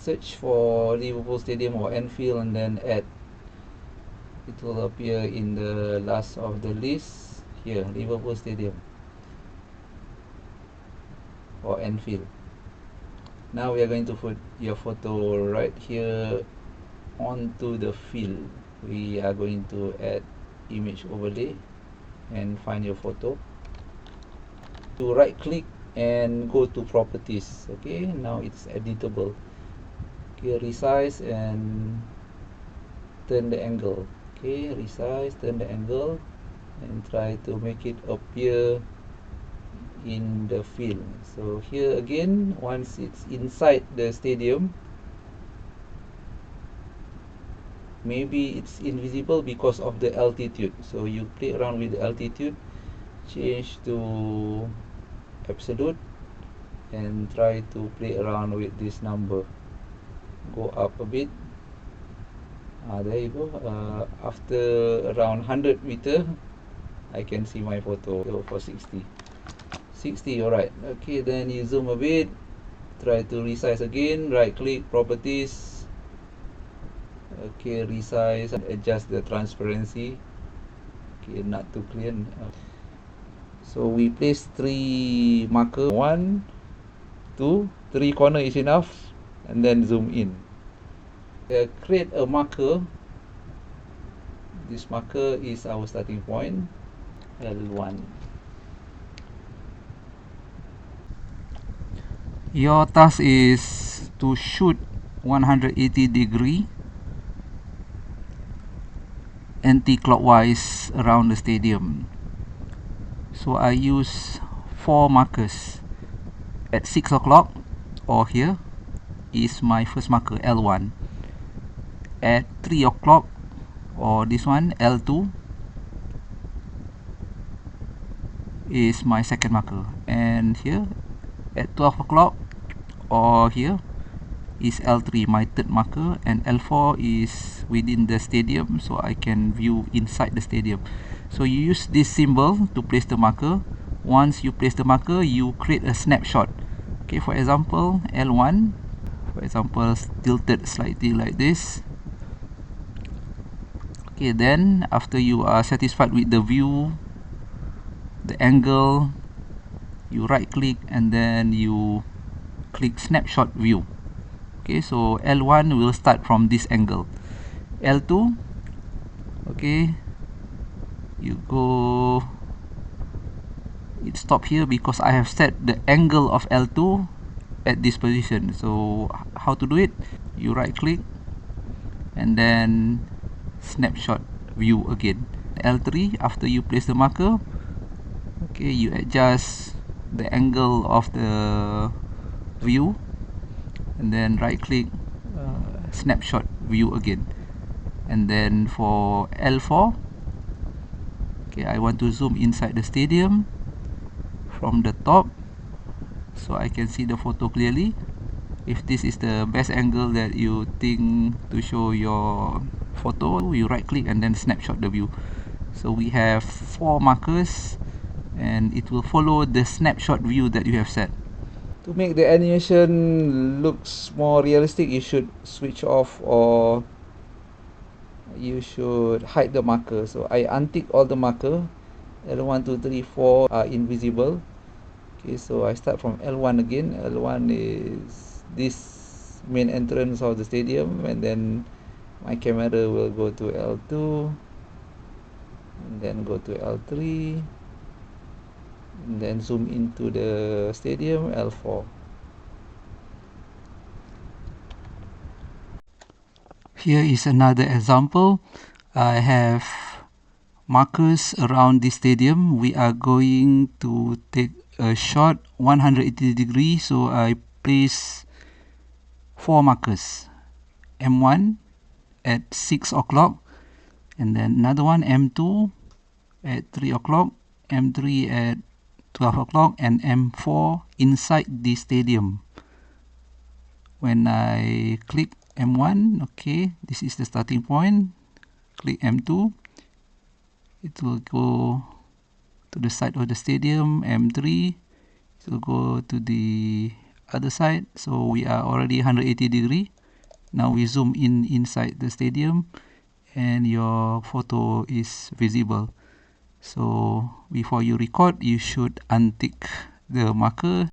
search for Liverpool Stadium or Anfield and then add. It will appear in the last of the list here, Liverpool Stadium or Anfield. Now we are going to put your photo right here onto the field. We are going to add image overlay and find your photo. To right click and go to properties. Okay, now it's editable. Okay, resize and turn the angle. Okay, resize, turn the angle and try to make it appear in the field. So here again, once it's inside the stadium, maybe it's invisible because of the altitude. So you play around with the altitude, change to absolute and try to play around with this number. Go up a bit. There you go. After around 100 meter, I can see my photo. Go for 60. 60, alright. Okay, then you zoom a bit. Try to resize again. Right click, properties. Okay, resize and adjust the transparency. Okay, not too clear. So we place 3 marker. 1, 2, 3 corner is enough. And then zoom in. Create a marker. This marker is our starting point, L1. Your task is to shoot 180-degree anti-clockwise around the stadium. So I use 4 markers. At 6 o'clock or here is my first marker, L1. At 3 o'clock or this one, L2, is my second marker. And here at 12 o'clock or here is L3, my third marker, and L4 is within the stadium, so I can view inside the stadium. So you use this symbol to place the marker. Once you place the marker, you create a snapshot. Okay, for example, L1, for example, tilted slightly like this. Okay, then after you are satisfied with the view, the angle, you right click and then you click snapshot view. Okay, so L1 will start from this angle. L2, okay, you go, it stop here because I have set the angle of L2 at this position. So how to do it? You right click and then snapshot view again. L3, after you place the marker, okay, you adjust the angle of the view and then right click, snapshot view again. And then for L4, okay, I want to zoom inside the stadium from the top so I can see the photo clearly. If this is the best angle that you think to show your photo, you right click and then snapshot the view. So we have 4 markers and it will follow the snapshot view that you have set. To make the animation looks more realistic, you should switch off or you should hide the marker. So I untick all the marker. L1, 2, 3, 4 are invisible. Okay, so I start from L1 again. L1 is this main entrance of the stadium, and then my camera will go to L2 and then go to L3 and then zoom into the stadium, L4. Here is another example. I have markers around the stadium. We are going to take a shot 180 degrees, so I place 4 markers. M1 at 6 o'clock, and then another one, M2 at 3 o'clock, M3 at 12 o'clock, and M4 inside the stadium. When I click M1, okay, this is the starting point. Click M2, it will go to the side of the stadium. M3, it will go to the other side. So we are already 180 degree. Now we zoom in inside the stadium and your photo is visible. So before you record, you should untick the marker